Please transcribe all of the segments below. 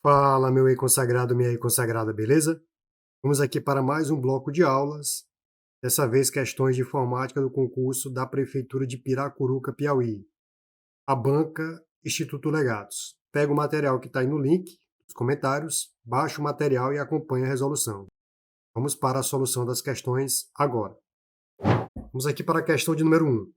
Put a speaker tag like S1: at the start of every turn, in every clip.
S1: Fala, meu e-consagrado, minha e-consagrada, beleza? Vamos aqui para mais um bloco de aulas, dessa vez questões de informática do concurso da Prefeitura de Piracuruca, Piauí. A banca Instituto Legados. Pega o material que está aí no link, nos comentários, baixa o material e acompanha a resolução. Vamos para a solução das questões agora. Vamos aqui para a questão de número 1.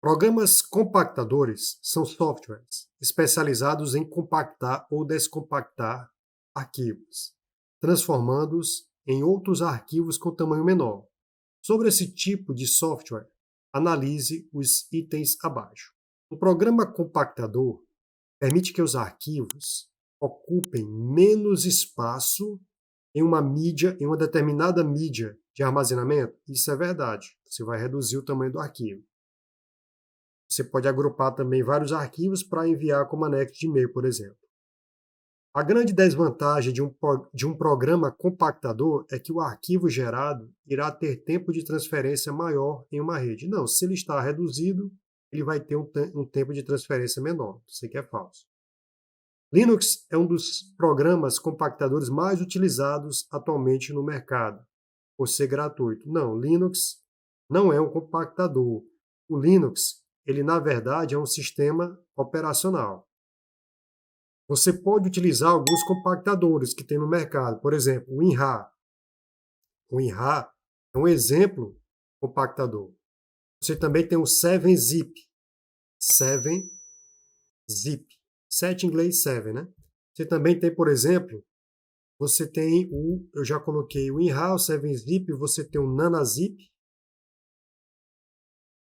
S1: Programas compactadores são softwares especializados em compactar ou descompactar arquivos, transformando-os em outros arquivos com tamanho menor. Sobre esse tipo de software, analise os itens abaixo. Um programa compactador permite que os arquivos ocupem menos espaço em uma mídia, em uma determinada mídia de armazenamento. Isso é verdade. Você vai reduzir o tamanho do arquivo. Você pode agrupar também vários arquivos para enviar como anexo de e-mail, por exemplo. A grande desvantagem de um programa compactador é que o arquivo gerado irá ter tempo de transferência maior em uma rede. Não, se ele está reduzido, ele vai ter um tempo de transferência menor. Isso aqui é falso. Linux é um dos programas compactadores mais utilizados atualmente no mercado, por ser gratuito. Não, Linux não é um compactador. O Linux, ele na verdade é um sistema operacional. Você pode utilizar alguns compactadores que tem no mercado, por exemplo, o WinRAR. O WinRAR é um exemplo compactador. Você também tem o 7-Zip. 7-Zip. 7 em inglês, 7, né? Você também tem, por exemplo, você tem eu já coloquei o WinRAR, o 7-Zip, você tem o NanaZip.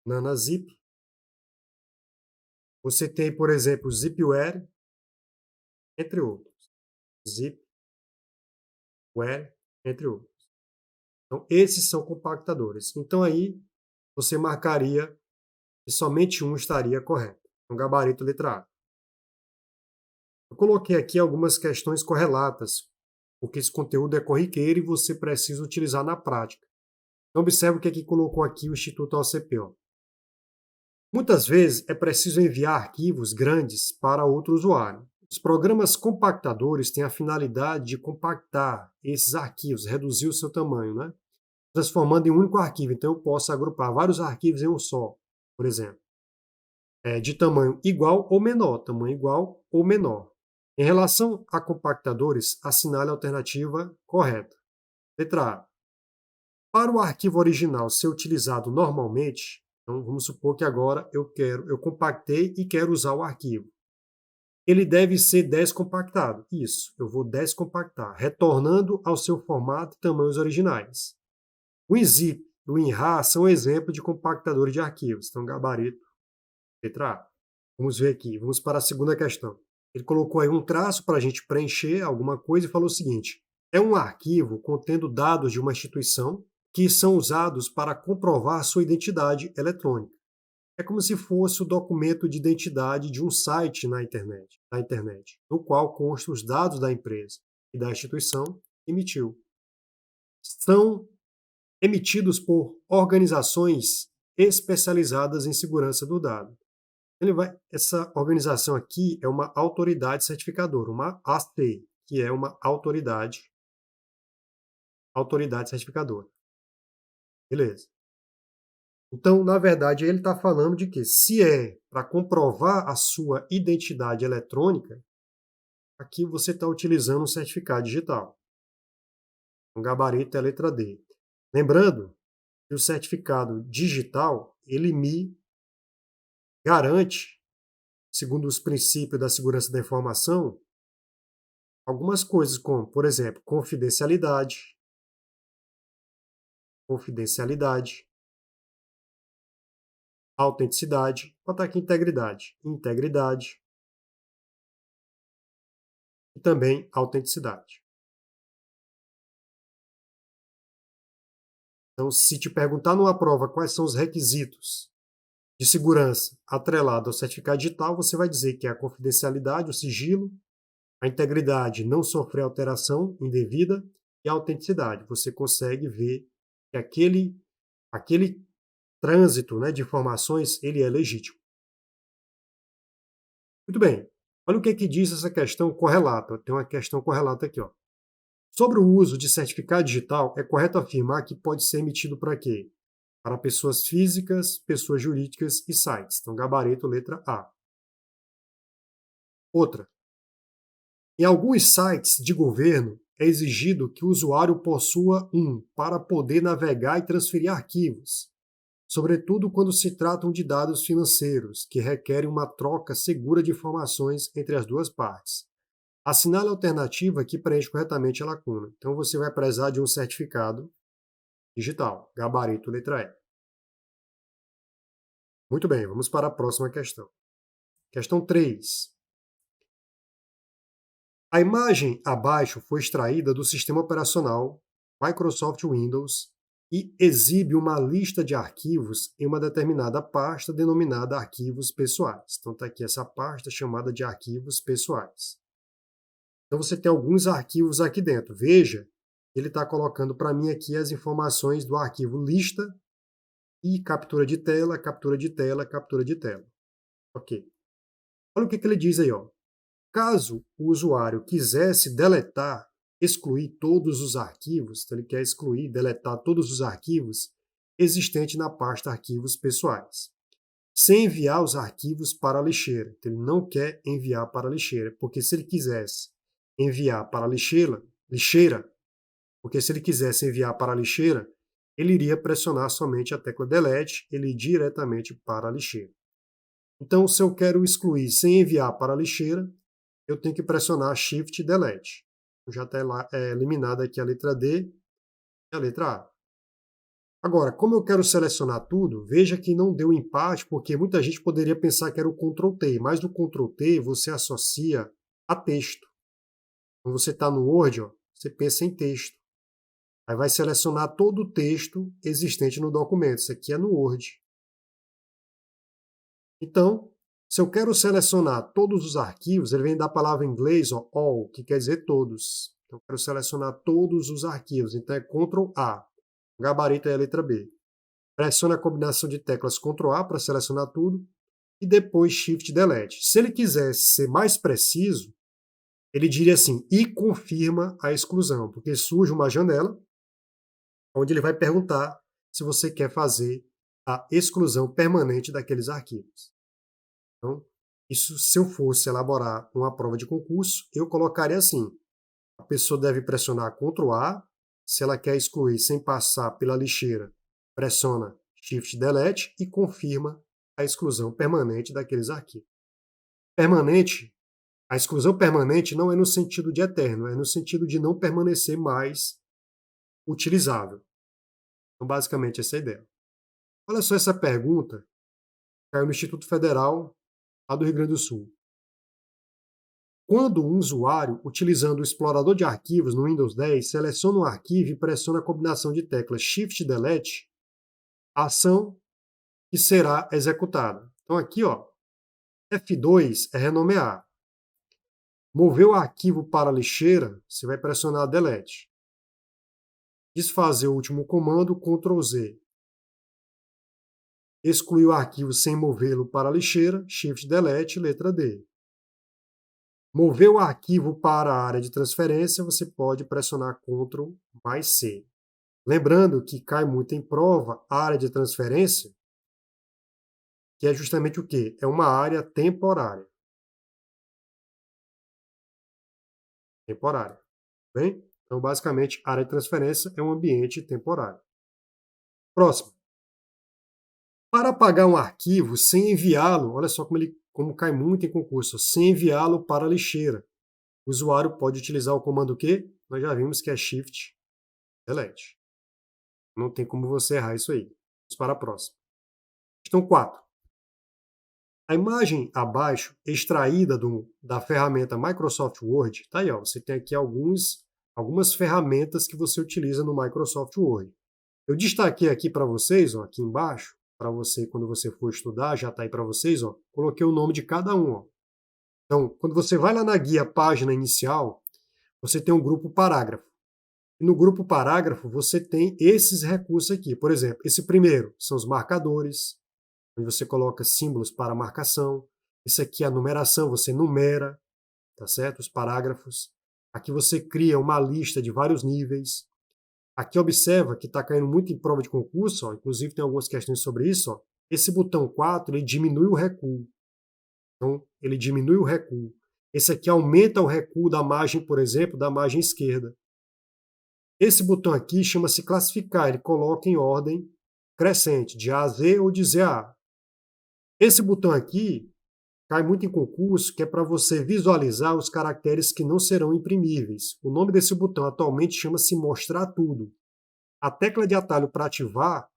S1: NanaZip. Você tem, por exemplo, o Zipware, entre outros. Zipware, entre outros. Então, esses são compactadores. Então, aí, você marcaria que somente um estaria correto. Então, gabarito letra A. Eu coloquei aqui algumas questões correlatas, porque esse conteúdo é corriqueiro e você precisa utilizar na prática. Então, observe o que colocou aqui o Instituto OCP. Muitas vezes é preciso enviar arquivos grandes para outro usuário. Os programas compactadores têm a finalidade de compactar esses arquivos, reduzir o seu tamanho, né? Transformando em um único arquivo. Então, eu posso agrupar vários arquivos em um só, por exemplo. De tamanho igual ou menor, tamanho igual ou menor. Em relação a compactadores, assinale a alternativa correta. Letra A. Para o arquivo original ser utilizado normalmente, então vamos supor que agora eu compactei e quero usar o arquivo. Ele deve ser descompactado. Isso, eu vou descompactar, retornando ao seu formato e tamanhos originais. O WinZip e o WinRAR são exemplos de compactadores de arquivos. Então, gabarito, letra A. Vamos ver aqui, vamos para a segunda questão. Ele colocou aí um traço para a gente preencher alguma coisa e falou o seguinte: é um arquivo contendo dados de uma instituição que são usados para comprovar sua identidade eletrônica. É como se fosse o documento de identidade de um site na internet, no qual constam os dados da empresa e da instituição que emitiu. São emitidos por organizações especializadas em segurança do dado. Essa organização aqui é uma autoridade certificadora, uma ACT, que é uma autoridade certificadora. Beleza. Então, na verdade, ele está falando de que se é para comprovar a sua identidade eletrônica, aqui você está utilizando um certificado digital. O gabarito é a letra D. Lembrando que o certificado digital, ele me garante, segundo os princípios da segurança da informação, algumas coisas como, por exemplo, confidencialidade, autenticidade, vou botar aqui integridade e também autenticidade. Então, se te perguntar numa prova quais são os requisitos de segurança atrelado ao certificado digital, você vai dizer que é a confidencialidade, o sigilo, a integridade, não sofrer alteração indevida, e a autenticidade. Você consegue ver que aquele trânsito, né, de informações, ele é legítimo. Muito bem. Olha o que diz essa questão correlata. Tem uma questão correlata aqui, ó. Sobre o uso de certificado digital, é correto afirmar que pode ser emitido para quê? Para pessoas físicas, pessoas jurídicas e sites. Então, gabarito, letra A. Outra. Em alguns sites de governo, é exigido que o usuário possua para poder navegar e transferir arquivos, sobretudo quando se tratam de dados financeiros, que requerem uma troca segura de informações entre as duas partes. Assinale a alternativa que preenche corretamente a lacuna. Então, você vai precisar de um certificado digital, gabarito, letra E. Muito bem, vamos para a próxima questão. Questão 3. A imagem abaixo foi extraída do sistema operacional Microsoft Windows e exibe uma lista de arquivos em uma determinada pasta denominada arquivos pessoais. Então está aqui essa pasta chamada de arquivos pessoais. Então você tem alguns arquivos aqui dentro. Veja, ele está colocando para mim aqui as informações do arquivo lista e captura de tela, captura de tela, captura de tela. Ok. Olha o que ele diz aí, ó. Caso o usuário quisesse deletar, excluir todos os arquivos, então ele quer excluir, deletar todos os arquivos existentes na pasta arquivos pessoais, sem enviar os arquivos para a lixeira. Então ele não quer enviar para a lixeira, porque se ele quisesse enviar para a lixeira, porque se ele quisesse enviar para a lixeira, ele iria pressionar somente a tecla delete, ele ir diretamente para a lixeira. Então, se eu quero excluir sem enviar para a lixeira, eu tenho que pressionar Shift e Delete. Já está eliminada aqui a letra D e a letra A. Agora, como eu quero selecionar tudo, veja que não deu empate, porque muita gente poderia pensar que era o Ctrl T, mas no Ctrl T você associa a texto. Quando você está no Word, ó, você pensa em texto. Aí vai selecionar todo o texto existente no documento. Isso aqui é no Word. Então, se eu quero selecionar todos os arquivos, ele vem da palavra em inglês, ó, all, que quer dizer todos. Então, eu quero selecionar todos os arquivos. Então, é Ctrl A. O gabarito é a letra B. Pressione a combinação de teclas Ctrl A para selecionar tudo e depois Shift Delete. Se ele quisesse ser mais preciso, ele diria assim, e confirma a exclusão, porque surge uma janela onde ele vai perguntar se você quer fazer a exclusão permanente daqueles arquivos. Então, isso, se eu fosse elaborar uma prova de concurso, eu colocaria assim, a pessoa deve pressionar Ctrl A, se ela quer excluir sem passar pela lixeira, pressiona Shift Delete e confirma a exclusão permanente daqueles arquivos. Permanente, a exclusão permanente não é no sentido de eterno, é no sentido de não permanecer mais utilizável. Então, basicamente, essa é a ideia. Olha só essa pergunta, caiu no Instituto Federal lá do Rio Grande do Sul. Quando um usuário, utilizando o explorador de arquivos no Windows 10, seleciona um arquivo e pressiona a combinação de teclas Shift e Delete, a ação que será executada. Então aqui, ó, F2 é renomear. Mover o arquivo para a lixeira, você vai pressionar Delete. Desfazer o último comando, Ctrl Z. Excluir o arquivo sem movê-lo para a lixeira, Shift Delete, letra D. Mover o arquivo para a área de transferência, você pode pressionar Ctrl mais C. Lembrando que cai muito em prova a área de transferência, que é justamente o quê? É uma área temporária. Temporária. Bem? Então, basicamente, a área de transferência é um ambiente temporário. Próximo. Para apagar um arquivo sem enviá-lo, olha só como cai muito em concurso, sem enviá-lo para a lixeira. O usuário pode utilizar o comando quê? Nós já vimos que é Shift Delete. Não tem como você errar isso aí. Vamos para a próxima. Questão 4. A imagem abaixo, extraída da ferramenta Microsoft Word, tá aí, ó, você tem aqui algumas ferramentas que você utiliza no Microsoft Word. Eu destaquei aqui para vocês, ó, aqui embaixo, para você, quando você for estudar, já está aí para vocês, ó, coloquei o nome de cada um. Ó. Então, quando você vai lá na guia página inicial, você tem um grupo parágrafo. E no grupo parágrafo, você tem esses recursos aqui. Por exemplo, esse primeiro são os marcadores, onde você coloca símbolos para marcação. Isso aqui é a numeração, você numera, tá certo? Os parágrafos. Aqui você cria uma lista de vários níveis. Aqui observa que está caindo muito em prova de concurso, ó, inclusive tem algumas questões sobre isso. Ó. Esse botão 4 ele diminui o recuo. Então, ele diminui o recuo. Esse aqui aumenta o recuo da margem, por exemplo, da margem esquerda. Esse botão aqui chama-se classificar, ele coloca em ordem crescente, de A a Z ou de Z a A. Esse botão aqui cai muito em concurso, que é para você visualizar os caracteres que não serão imprimíveis. O nome desse botão atualmente chama-se mostrar tudo. A tecla de atalho para ativar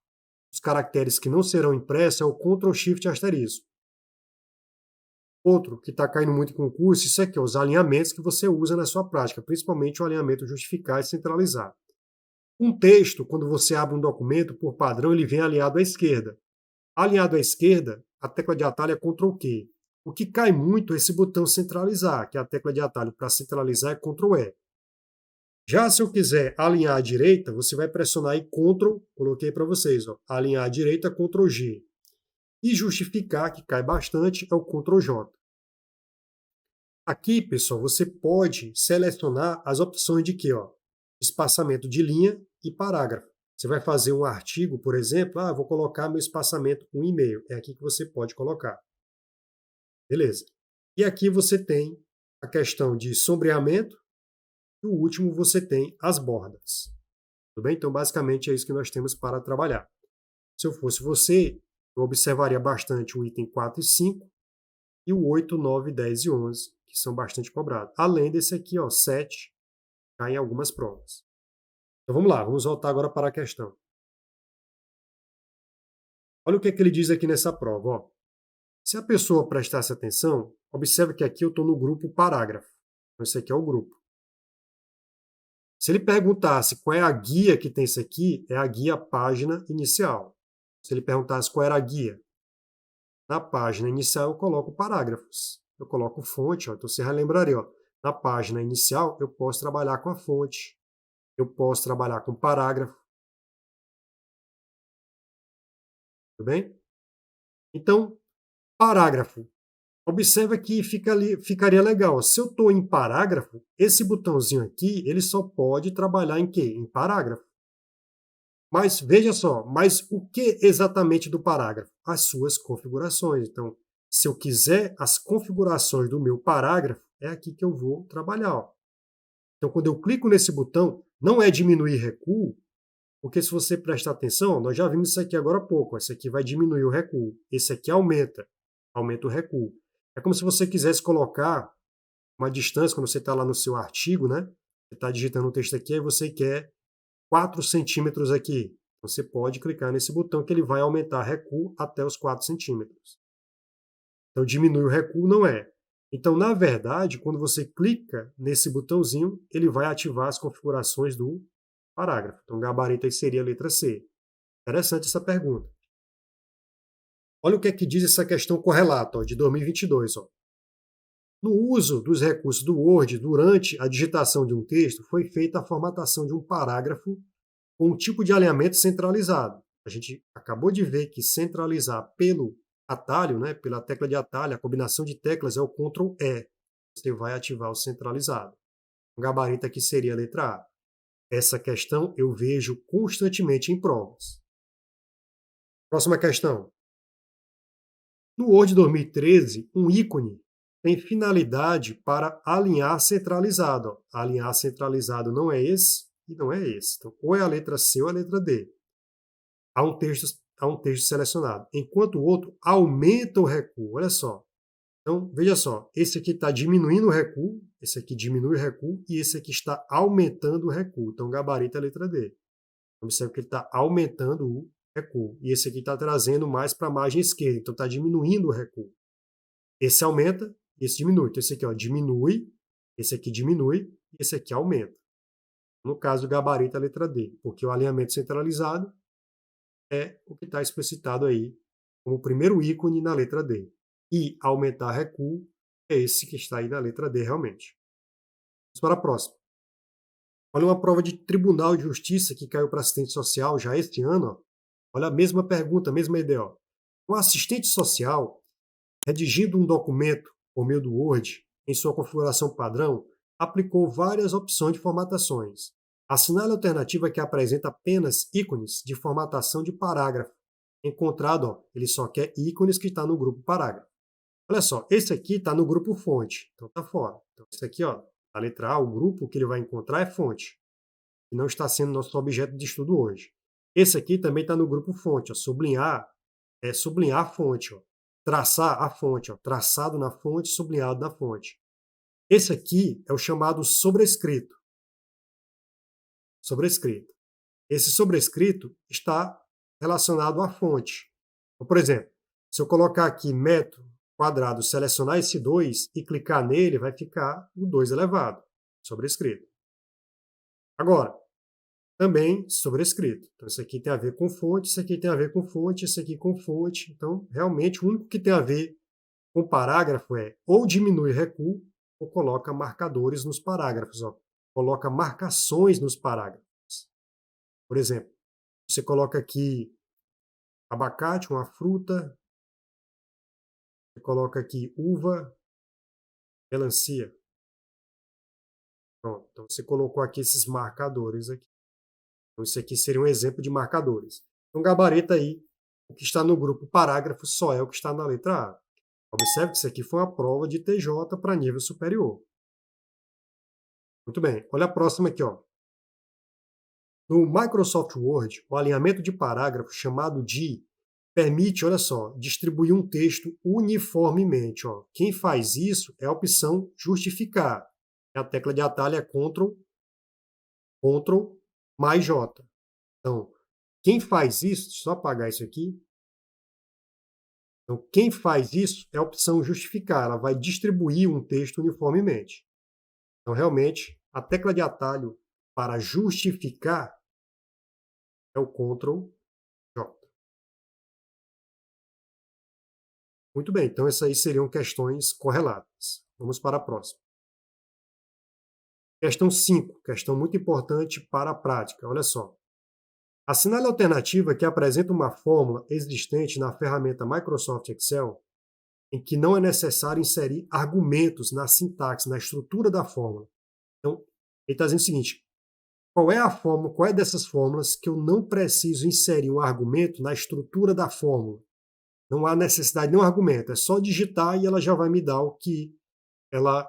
S1: os caracteres que não serão impressos é o Ctrl Shift asterisco. Outro que está caindo muito em concurso, isso aqui, os alinhamentos que você usa na sua prática, principalmente o alinhamento justificar e centralizar. Um texto, quando você abre um documento, por padrão, ele vem alinhado à esquerda. Alinhado à esquerda, a tecla de atalho é Ctrl Q. O que cai muito é esse botão centralizar, que é a tecla de atalho para centralizar é Ctrl E. Já se eu quiser alinhar à direita, você vai pressionar aí Ctrl, coloquei para vocês, ó, alinhar à direita, Ctrl G. E justificar, que cai bastante, é o Ctrl J. Aqui, pessoal, você pode selecionar as opções de quê? Ó? Espaçamento de linha e parágrafo. Você vai fazer um artigo, por exemplo, vou colocar meu espaçamento 1,5. É aqui que você pode colocar. Beleza. E aqui você tem a questão de sombreamento e o último você tem as bordas. Tudo bem? Então, basicamente, é isso que nós temos para trabalhar. Se eu fosse você, eu observaria bastante o item 4 e 5 e o 8, 9, 10 e 11, que são bastante cobrados. Além desse aqui, ó, 7, cai em algumas provas. Então vamos lá, vamos voltar agora para a questão. Olha o que ele diz aqui nessa prova. Ó. Se a pessoa prestasse atenção, observe que aqui eu estou no grupo parágrafo. Então esse aqui é o grupo. Se ele perguntasse qual é a guia que tem isso aqui, é a guia página inicial. Se ele perguntasse qual era a guia, na página inicial eu coloco parágrafos. Eu coloco fonte, ó, então você relembraria, ó, na página inicial eu posso trabalhar com a fonte, eu posso trabalhar com parágrafo. Tudo bem? Então, parágrafo. Observa que ficaria legal. Se eu estou em parágrafo, esse botãozinho aqui, ele só pode trabalhar em quê? Em parágrafo. Mas veja só, mas o que exatamente do parágrafo? As suas configurações. Então, se eu quiser as configurações do meu parágrafo, é aqui que eu vou trabalhar. Ó. Então, quando eu clico nesse botão, não é diminuir recuo, porque se você prestar atenção, nós já vimos isso aqui agora há pouco. Esse aqui vai diminuir o recuo. Esse aqui aumenta o recuo. É como se você quisesse colocar uma distância, quando você está lá no seu artigo, né? Você está digitando um texto aqui, aí você quer 4 centímetros aqui. Então, você pode clicar nesse botão que ele vai aumentar recuo até os 4 centímetros. Então, diminui o recuo não é. Então, na verdade, quando você clica nesse botãozinho, ele vai ativar as configurações do parágrafo. Então, o gabarito aí seria a letra C. Interessante essa pergunta. Olha o que é que diz essa questão correlata, ó, de 2022. Ó. No uso dos recursos do Word, durante a digitação de um texto, foi feita a formatação de um parágrafo com um tipo de alinhamento centralizado. A gente acabou de ver que centralizar pelo atalho, né, pela tecla de atalho, a combinação de teclas é o Ctrl E. Você vai ativar o centralizado. O gabarito aqui seria a letra A. Essa questão eu vejo constantemente em provas. Próxima questão. No Word 2013, um ícone tem finalidade para alinhar centralizado. Ó. Alinhar centralizado não é esse e não é esse. Então, ou é a letra C ou a letra D. Há um texto selecionado. Enquanto o outro aumenta o recuo. Olha só. Então, veja só. Esse aqui está diminuindo o recuo, esse aqui diminui o recuo e esse aqui está aumentando o recuo. Então, o gabarito é a letra D. Observe que ele está aumentando o recuo. E esse aqui está trazendo mais para a margem esquerda. Então, está diminuindo o recuo. Esse aumenta, esse diminui. Então, esse aqui ó, diminui, esse aqui diminui, e esse aqui aumenta. No caso do gabarito, a letra D, porque o alinhamento centralizado é o que está explicitado aí como o primeiro ícone na letra D. E aumentar recuo é esse que está aí na letra D realmente. Vamos para a próxima. Olha uma prova de Tribunal de Justiça que caiu para assistente social já este ano. Ó. Olha a mesma pergunta, a mesma ideia. Ó. Um assistente social redigindo um documento por meio do Word, em sua configuração padrão, aplicou várias opções de formatações. Assinale a alternativa que apresenta apenas ícones de formatação de parágrafo. Encontrado, ó, ele só quer ícones que está no grupo parágrafo. Olha só, esse aqui está no grupo fonte, então está fora. Então, esse aqui, ó, a letra A, o grupo que ele vai encontrar é fonte, que não está sendo nosso objeto de estudo hoje. Esse aqui também está no grupo fonte, ó, sublinhar é sublinhar a fonte, ó, traçar a fonte, ó, traçado na fonte, sublinhado na fonte. Esse aqui é o chamado sobrescrito. Sobrescrito. Esse sobrescrito está relacionado à fonte. Então, por exemplo, se eu colocar aqui metro quadrado, selecionar esse 2 e clicar nele, vai ficar o 2 elevado, sobrescrito. Agora, também sobrescrito. Então, isso aqui tem a ver com fonte, isso aqui tem a ver com fonte, isso aqui com fonte. Então, realmente, o único que tem a ver com parágrafo é ou diminui recuo ou coloca marcadores nos parágrafos. Ó. Coloca marcações nos parágrafos. Por exemplo, você coloca aqui abacate, uma fruta. Você coloca aqui uva, melancia. Pronto. Então, você colocou aqui esses marcadores aqui. Então, isso aqui seria um exemplo de marcadores. Então, gabarita aí, o que está no grupo parágrafo só é o que está na letra A. Observe que isso aqui foi uma prova de TJ para nível superior. Muito bem, olha a próxima aqui. Ó. No Microsoft Word, o alinhamento de parágrafo chamado de permite, olha só, distribuir um texto uniformemente. Ó. Quem faz isso é a opção justificar. A tecla de atalho é Ctrl mais J. Então, quem faz isso, deixa eu só apagar isso aqui. Então, quem faz isso é a opção justificar. Ela vai distribuir um texto uniformemente. Então, realmente, a tecla de atalho para justificar é o Ctrl J. Muito bem, então essas aí seriam questões correlatas. Vamos para a próxima. Questão 5, questão muito importante para a prática. Olha só. Assinale a alternativa que apresenta uma fórmula existente na ferramenta Microsoft Excel em que não é necessário inserir argumentos na sintaxe, na estrutura da fórmula. Então, ele está dizendo o seguinte, qual é a fórmula, qual é dessas fórmulas que eu não preciso inserir um argumento na estrutura da fórmula? Não há necessidade de nenhum argumento, é só digitar e ela já vai me dar o que ela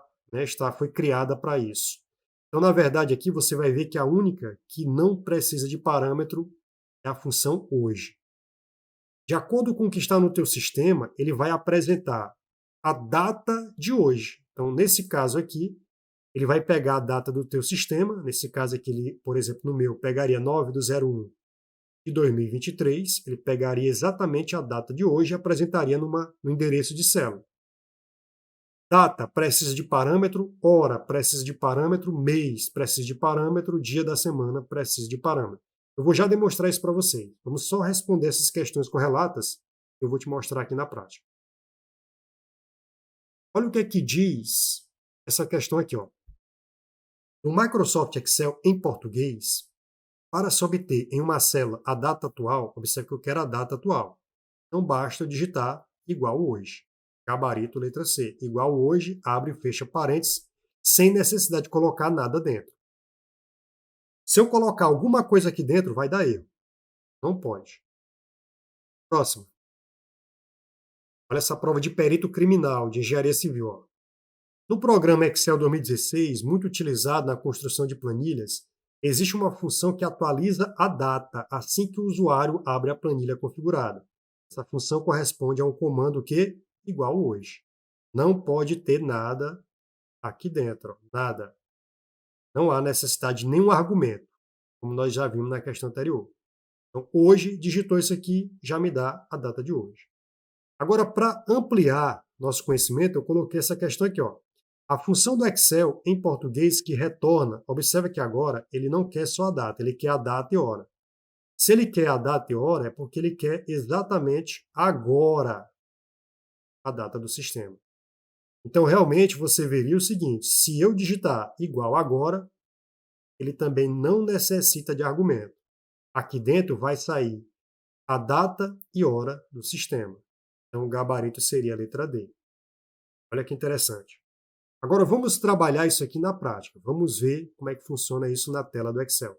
S1: foi criada para isso. Então, na verdade, aqui você vai ver que a única que não precisa de parâmetro é a função hoje. De acordo com o que está no teu sistema, ele vai apresentar a data de hoje. Então, nesse caso aqui, ele vai pegar a data do teu sistema, nesse caso aqui, ele, por exemplo, no meu, pegaria 9/01 de 2023, ele pegaria exatamente a data de hoje e apresentaria no endereço de célula. Data precisa de parâmetro, hora precisa de parâmetro, mês precisa de parâmetro, dia da semana precisa de parâmetro. Eu vou já demonstrar isso para vocês. Vamos só responder essas questões correlatas, eu vou te mostrar aqui na prática. Olha o que é que diz essa questão aqui. Ó. No Microsoft Excel em português, para se obter em uma célula a data atual, observe que eu quero a data atual. Não basta eu digitar igual hoje. Gabarito, letra C. Igual hoje, abre e fecha parênteses, sem necessidade de colocar nada dentro. Se eu colocar alguma coisa aqui dentro, vai dar erro. Não pode. Próximo. Olha essa prova de perito criminal, de engenharia civil. Ó. No programa Excel 2016, muito utilizado na construção de planilhas, existe uma função que atualiza a data assim que o usuário abre a planilha configurada. Essa função corresponde a um comando que igual hoje. Não pode ter nada aqui dentro, nada. Não há necessidade de nenhum argumento, como nós já vimos na questão anterior. Então, hoje, digitou isso aqui, já me dá a data de hoje. Agora, para ampliar nosso conhecimento, eu coloquei essa questão aqui. Ó. A função do Excel em português que retorna, observa que agora ele não quer só a data, ele quer a data e hora. Se ele quer a data e hora, é porque ele quer exatamente agora a data do sistema. Então, realmente, você veria o seguinte, se eu digitar igual agora, ele também não necessita de argumento. Aqui dentro vai sair a data e hora do sistema. Então, o gabarito seria a letra D. Olha que interessante. Agora, vamos trabalhar isso aqui na prática. Vamos ver como é que funciona isso na tela do Excel.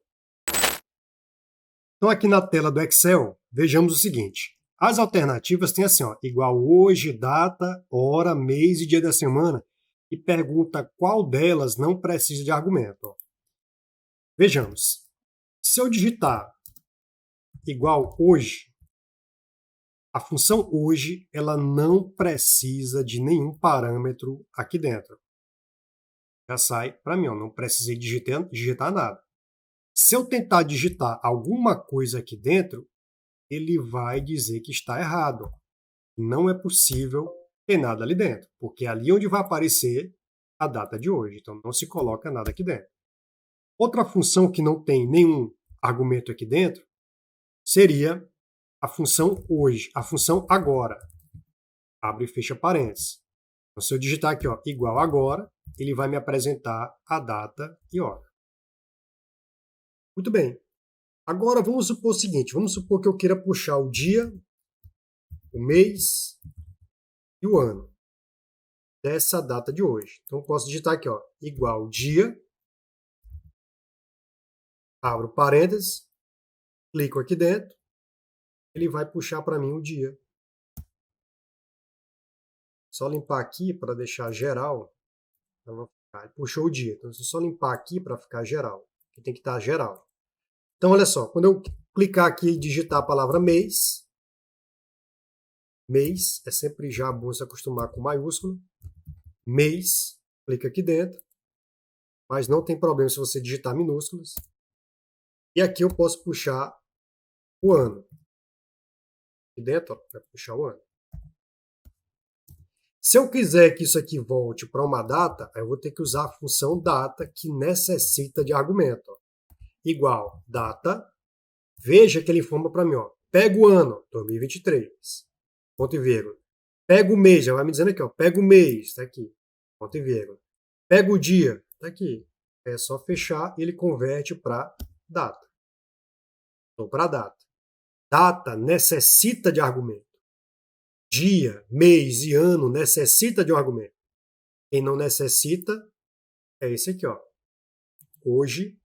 S1: Então, aqui na tela do Excel, vejamos o seguinte. As alternativas têm assim, ó, igual hoje, data, hora, mês e dia da semana, e pergunta qual delas não precisa de argumento. Ó. Vejamos. Se eu digitar igual hoje, a função hoje ela não precisa de nenhum parâmetro aqui dentro. Já sai para mim, ó, não precisei digitar nada. Se eu tentar digitar alguma coisa aqui dentro, ele vai dizer que está errado. Não é possível ter nada ali dentro, porque é ali onde vai aparecer a data de hoje. Então, não se coloca nada aqui dentro. Outra função que não tem nenhum argumento aqui dentro seria a função hoje, a função agora. Abre e fecha parênteses. Então, se eu digitar aqui, ó, igual agora, ele vai me apresentar a data e hora. Muito bem. Agora vamos supor o seguinte, vamos supor que eu queira puxar o dia, o mês e o ano dessa data de hoje. Então eu posso digitar aqui, ó, igual dia, abro parênteses, clico aqui dentro, ele vai puxar para mim o dia. Só limpar aqui para deixar geral. Ele puxou o dia. Então, se eu só limpar aqui para ficar geral, que tem que estar geral. Então, olha só, quando eu clicar aqui e digitar a palavra mês, mês é sempre já bom se acostumar com maiúsculo. Mês, clica aqui dentro, mas não tem problema se você digitar minúsculas. E aqui eu posso puxar o ano. Aqui dentro, ó, vai puxar o ano. Se eu quiser que isso aqui volte para uma data, eu vou ter que usar a função data, que necessita de argumento. Ó. Igual data, veja que ele informa para mim, ó, pega o ano, 2023, ponto e vírgula. Pega o mês, já vai me dizendo aqui, ó, pega o mês, está aqui, ponto e vírgula. Pega o dia, está aqui. É só fechar e ele converte para data. Ou para data. Data necessita de argumento. Dia, mês e ano necessita de um argumento. Quem não necessita é esse aqui, ó. Hoje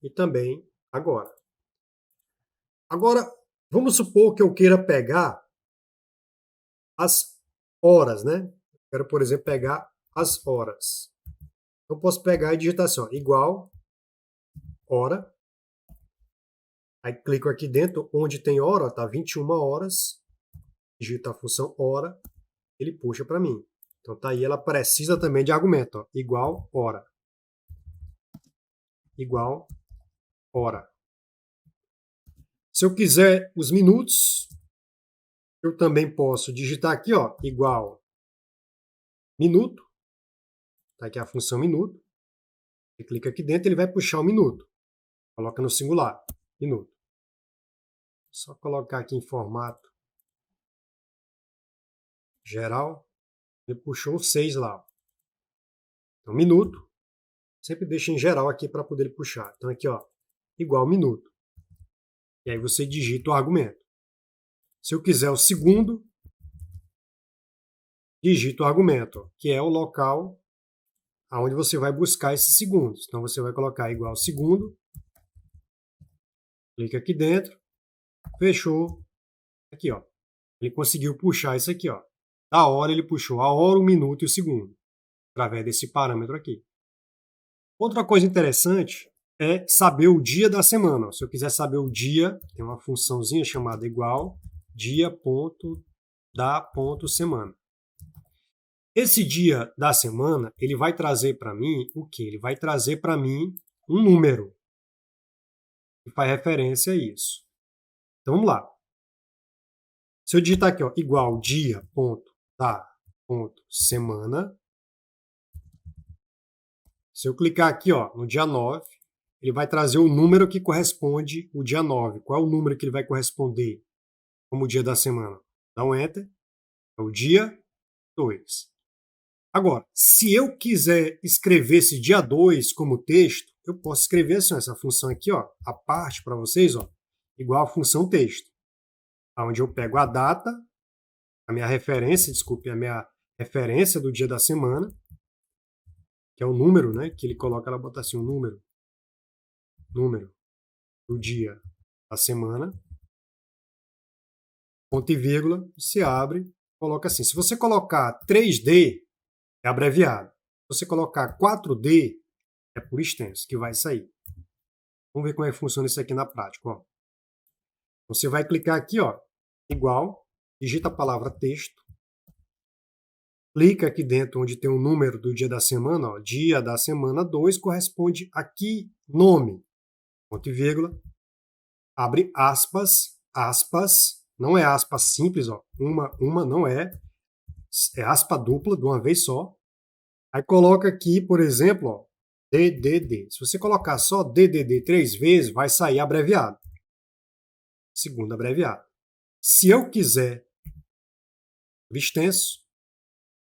S1: e também agora. Agora, vamos supor que eu queira pegar as horas, né? Quero, por exemplo, pegar as horas. Eu posso pegar e digitar assim, ó, igual, hora. Aí clico aqui dentro, onde tem hora, está 21 horas. Digito a função hora, ele puxa para mim. Então tá aí, ela precisa também de argumento, ó, igual hora. Igual hora. Se eu quiser os minutos, eu também posso digitar aqui, ó, igual minuto. Tá aqui a função minuto. Você clica aqui dentro, ele vai puxar o minuto. Coloca no singular, minuto. Só colocar aqui em formato geral. Ele puxou o 6 lá. Então, minuto. Sempre deixa em geral aqui para poder puxar. Então, aqui, ó, igual minuto. E aí você digita o argumento. Se eu quiser o segundo, digito o argumento, que é o local aonde você vai buscar esses segundos. Então, você vai colocar igual segundo. Clica aqui dentro. Fechou. Aqui, ó. Ele conseguiu puxar isso aqui, ó. Da hora ele puxou a hora, o minuto e o segundo. Através desse parâmetro aqui. Outra coisa interessante é saber o dia da semana. Se eu quiser saber o dia, tem uma funçãozinha chamada igual dia.da.semana. Esse dia da semana, ele vai trazer para mim o quê? Ele vai trazer para mim um número que faz referência a isso. Então vamos lá. Se eu digitar aqui, ó, igual dia.da.semana, se eu clicar aqui, ó, no dia 9, ele vai trazer o número que corresponde ao dia 9. Qual é o número que ele vai corresponder como dia da semana? Dá um Enter. É o dia 2. Agora, se eu quiser escrever esse dia 2 como texto, eu posso escrever assim, essa função aqui, ó, a parte para vocês, ó, igual a função texto, onde eu pego a data, a minha referência, desculpe, a minha referência do dia da semana, que é o número, né? Que ele coloca, ela bota assim, o número do dia da semana, ponto e vírgula, se abre, coloca assim. Se você colocar 3D, é abreviado. Se você colocar 4D, é por extenso, que vai sair. Vamos ver como é que funciona isso aqui na prática. Ó. Você vai clicar aqui, ó, igual, digita a palavra texto, clica aqui dentro onde tem o número do dia da semana, ó, dia da semana 2, corresponde aqui, nome, ponto e vírgula, abre aspas, aspas, não é aspas simples, ó, uma não é aspa dupla de uma vez só. Aí coloca aqui, por exemplo, ó, DDD. Se você colocar só DDD 3 vezes, vai sair abreviado. Segundo abreviado. Se eu quiser extenso,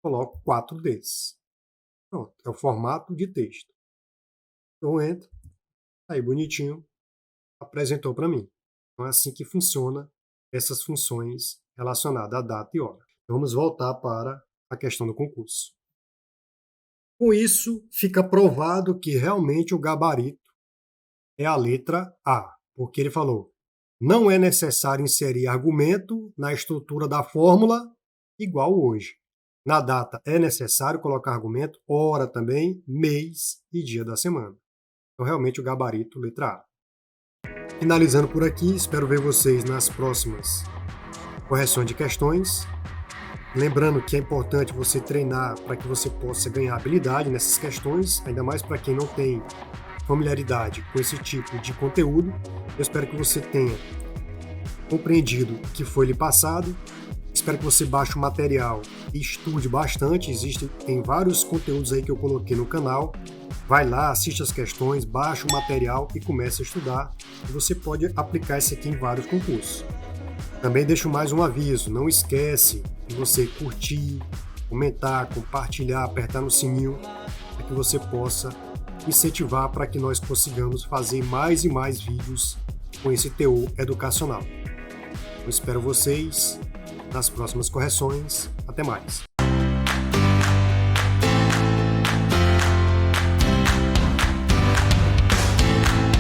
S1: coloco 4Ds. Pronto, é o formato de texto. Eu entro, aí bonitinho, apresentou para mim. Então é assim que funciona essas funções relacionadas à data e hora. Então, vamos voltar para a questão do concurso. Com isso, fica provado que realmente o gabarito é a letra A, porque ele falou: não é necessário inserir argumento na estrutura da fórmula igual hoje. Na data é necessário colocar argumento, hora também, mês e dia da semana. Então, realmente, o gabarito, letra A. Finalizando por aqui, espero ver vocês nas próximas correções de questões. Lembrando que é importante você treinar para que você possa ganhar habilidade nessas questões, ainda mais para quem não tem familiaridade com esse tipo de conteúdo. Eu espero que você tenha compreendido o que foi lhe passado. Espero que você baixe o material e estude bastante. Tem vários conteúdos aí que eu coloquei no canal. Vai lá, assiste as questões, baixa o material e comece a estudar. E você pode aplicar isso aqui em vários concursos. Também deixo mais um aviso, não esquece de você curtir, comentar, compartilhar, apertar no sininho, para que você possa incentivar para que nós consigamos fazer mais e mais vídeos com esse teor educacional. Eu espero vocês nas próximas correções. Até mais!